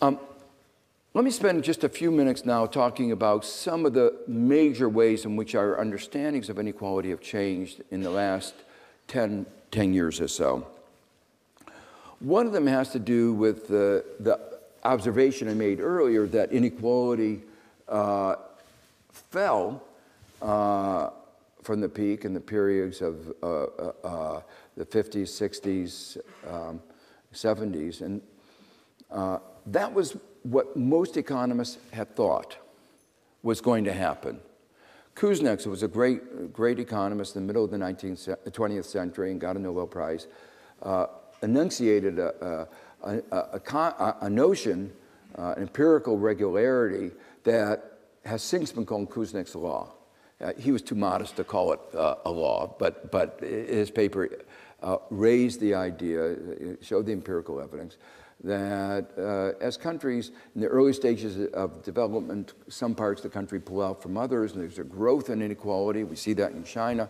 Let me spend just a few minutes now talking about some of the major ways in which our understandings of inequality have changed in the last 10 years or so. One of them has to do with the observation I made earlier that inequality fell from the peak in the periods of the 50s, 60s, 70s. And that was what most economists had thought was going to happen. Kuznets, who was a great economist in the middle of the 20th century and got a Nobel Prize, enunciated a notion, an empirical regularity that has since been called Kuznets' law. He was too modest to call it a law, but his paper raised the idea, showed the empirical evidence, that as countries in the early stages of development, some parts of the country pull out from others, and there's a growth in inequality. We see that in China.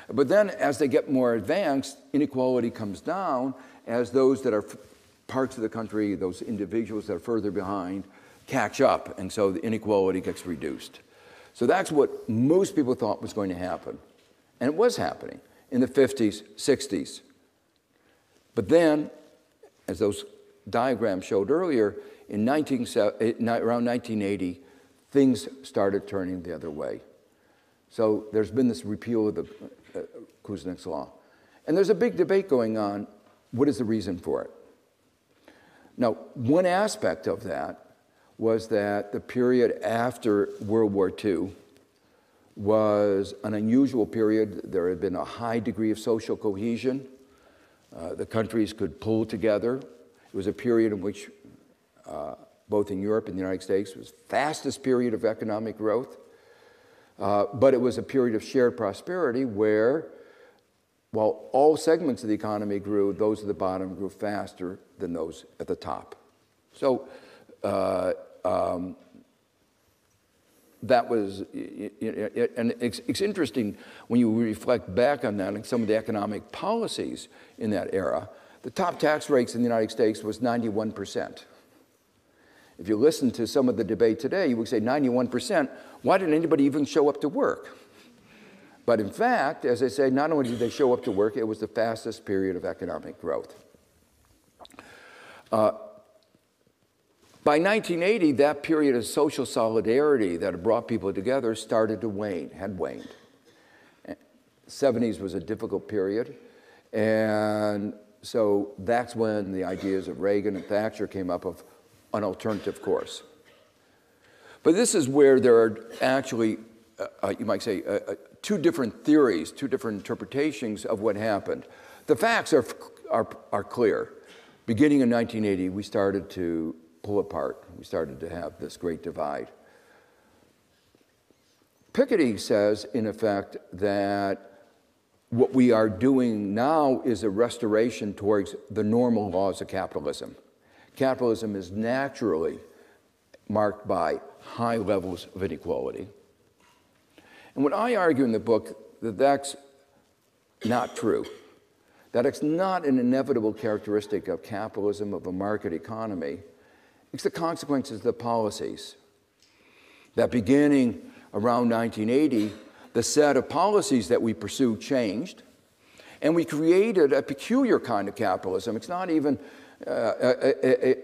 But then as they get more advanced, inequality comes down as those that are parts of the country, those individuals that are further behind, catch up, and so the inequality gets reduced. So that's what most people thought was going to happen. And it was happening in the 50s, 60s. But then, as those diagrams showed earlier, in around 1980, things started turning the other way. So there's been this repeal of the Kuznets' law. And there's a big debate going on. What is the reason for it? Now, one aspect of that was that the period after World War II was an unusual period. There had been a high degree of social cohesion. The countries could pull together. It was a period in which, both in Europe and the United States, was the fastest period of economic growth. But it was a period of shared prosperity where, while all segments of the economy grew, those at the bottom grew faster than those at the top. So that was, and it's interesting when you reflect back on that and some of the economic policies in that era. The top tax rates in the United States was 91%. If you listen to some of the debate today, you would say 91%, why didn't anybody even show up to work? But in fact, as I say, not only did they show up to work, it was the fastest period of economic growth. By 1980, that period of social solidarity that had brought people together started to wane, had waned. The 70s was a difficult period, and so that's when the ideas of Reagan and Thatcher came up of an alternative course. But this is where there are actually, you might say, two different theories, two different interpretations of what happened. The facts are clear. Beginning in 1980, we started to pull apart. We started to have this great divide. Piketty says, in effect, that what we are doing now is a restoration towards the normal laws of capitalism. Capitalism is naturally marked by high levels of inequality. And what I argue in the book, that that's not true, that it's not an inevitable characteristic of capitalism, of a market economy. It's the consequences of the policies. That beginning around 1980, the set of policies that we pursue changed, and we created a peculiar kind of capitalism. It's not even, the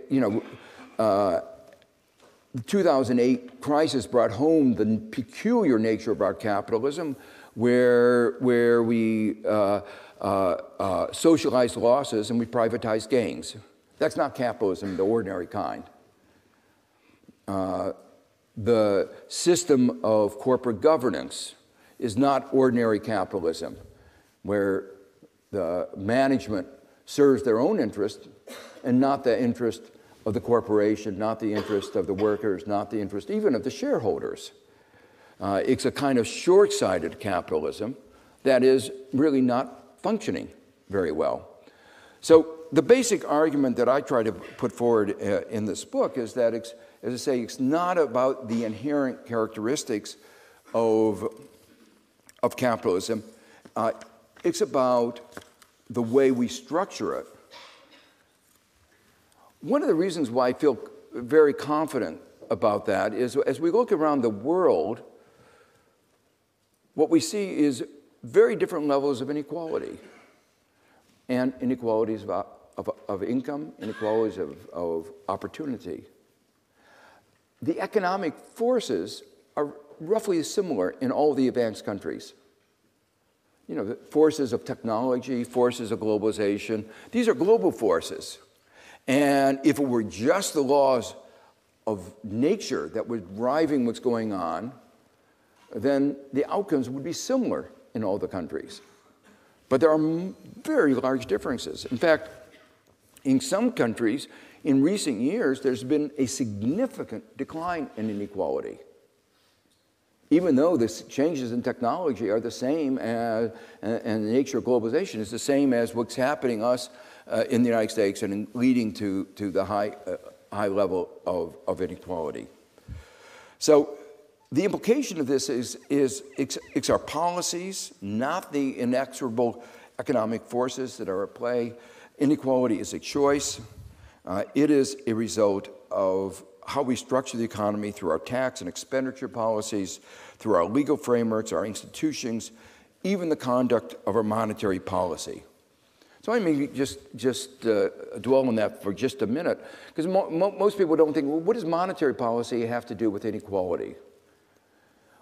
2008 crisis brought home the peculiar nature of our capitalism, where we socialize losses and we privatize gains. That's not capitalism, the ordinary kind. The system of corporate governance is not ordinary capitalism, where the management serves their own interest and not the interest of the corporation, not the interest of the workers, not the interest even of the shareholders. It's a kind of short-sighted capitalism that is really not functioning very well. So the basic argument that I try to put forward in this book is that, as I say, it's not about the inherent characteristics of capitalism. It's about the way we structure it. One of the reasons why I feel very confident about that is as we look around the world, what we see is very different levels of inequality. And inequalities of income, inequalities of opportunity. The economic forces are roughly similar in all the advanced countries. You know, the forces of technology, forces of globalization, these are global forces. And if it were just the laws of nature that were driving what's going on, then the outcomes would be similar in all the countries. But there are very large differences. In fact, in some countries, in recent years, there's been a significant decline in inequality. Even though the changes in technology are the same as, and the nature of globalization is the same as what's happening us in the United States and leading to the high level of inequality. So the implication of this is it's our policies, not the inexorable economic forces that are at play. Inequality is a choice. It is a result of how we structure the economy through our tax and expenditure policies, through our legal frameworks, our institutions, even the conduct of our monetary policy. So I may just dwell on that for just a minute, because most people don't think, well, what does monetary policy have to do with inequality?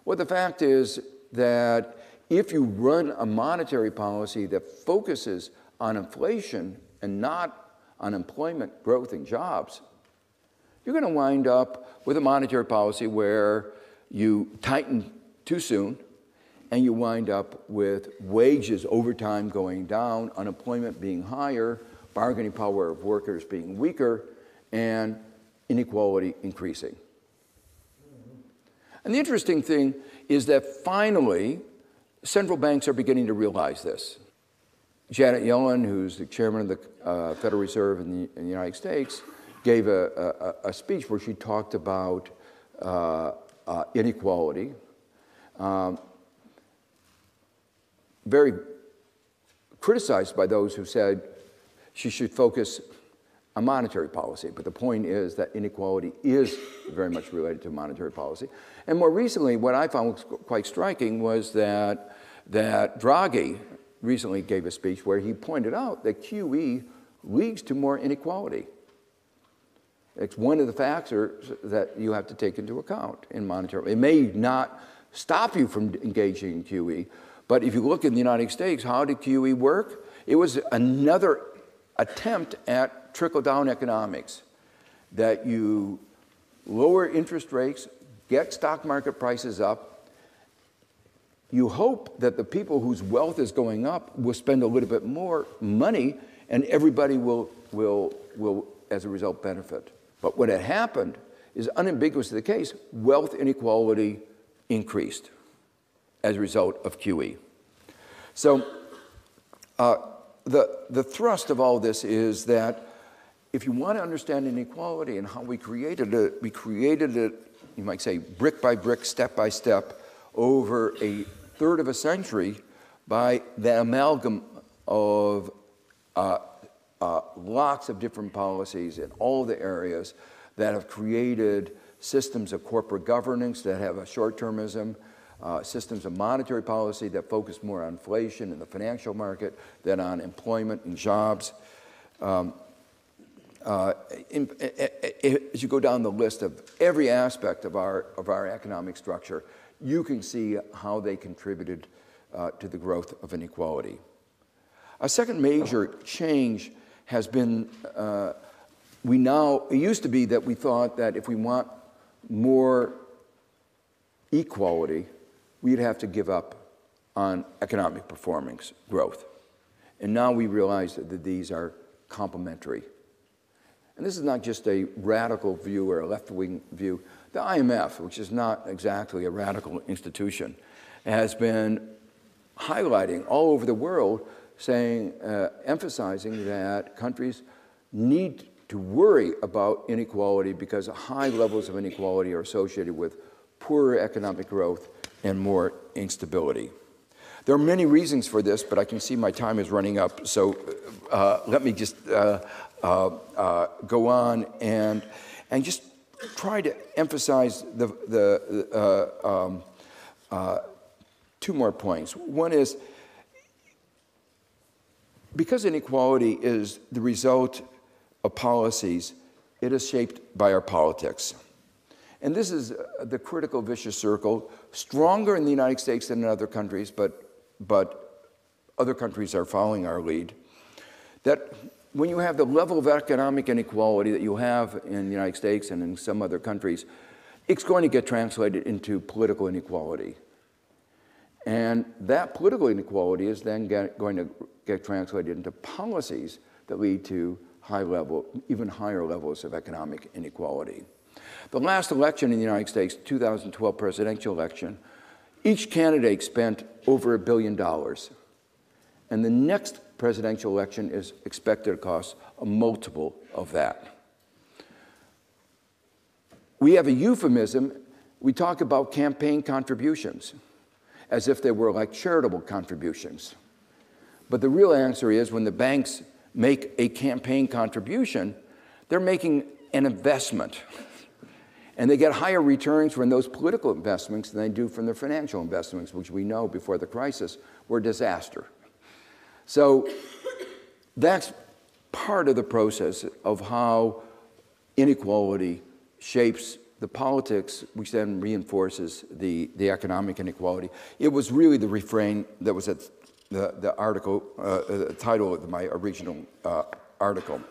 Well, the fact is that if you run a monetary policy that focuses on inflation and not on employment, growth, and jobs, you're going to wind up with a monetary policy where you tighten too soon, and you wind up with wages over time going down, unemployment being higher, bargaining power of workers being weaker, and inequality increasing. And the interesting thing is that finally, central banks are beginning to realize this. Janet Yellen, who's the chairman of the Federal Reserve in the United States, gave a speech where she talked about inequality, very criticized by those who said she should focus on monetary policy. But the point is that inequality is very much related to monetary policy. And more recently, what I found quite striking was that Draghi recently gave a speech where he pointed out that QE leads to more inequality. It's one of the factors that you have to take into account in monetary. It may not stop you from engaging in QE, but if you look in the United States, how did QE work? It was another attempt at trickle-down economics, that you lower interest rates, get stock market prices up. You hope that the people whose wealth is going up will spend a little bit more money, and everybody will as a result, benefit. But what had happened is unambiguously the case. Wealth inequality increased as a result of QE. So the thrust of all this is that if you want to understand inequality and how we created it, you might say, brick by brick, step by step, over a third of a century by the amalgam of lots of different policies in all the areas that have created systems of corporate governance that have a short-termism, systems of monetary policy that focus more on inflation in the financial market than on employment and jobs. As you go down the list of every aspect of our economic structure, you can see how they contributed to the growth of inequality. A second major change has been, it used to be that we thought that if we want more equality, we'd have to give up on economic performance growth. And now we realize that these are complementary. And this is not just a radical view or a left-wing view. The IMF, which is not exactly a radical institution, has been highlighting all over the world, saying, emphasizing that countries need to worry about inequality because high levels of inequality are associated with poorer economic growth and more instability. There are many reasons for this, but I can see my time is running up, so let me just go on and just try to emphasize two more points. One is, because inequality is the result of policies, it is shaped by our politics. And this is the critical vicious circle, stronger in the United States than in other countries, but other countries are following our lead, that when you have the level of economic inequality that you have in the United States and in some other countries, it's going to get translated into political inequality. And that political inequality is then going to get translated into policies that lead to even higher levels of economic inequality. The last election in the United States, 2012 presidential election, each candidate spent over $1 billion. And the next presidential election is expected to cost a multiple of that. We have a euphemism. We talk about campaign contributions as if they were like charitable contributions. But the real answer is when the banks make a campaign contribution, they're making an investment. And they get higher returns from those political investments than they do from their financial investments, which we know before the crisis were a disaster. So that's part of the process of how inequality shapes the politics, which then reinforces the economic inequality. It was really the refrain that was at the article, the title of my original article.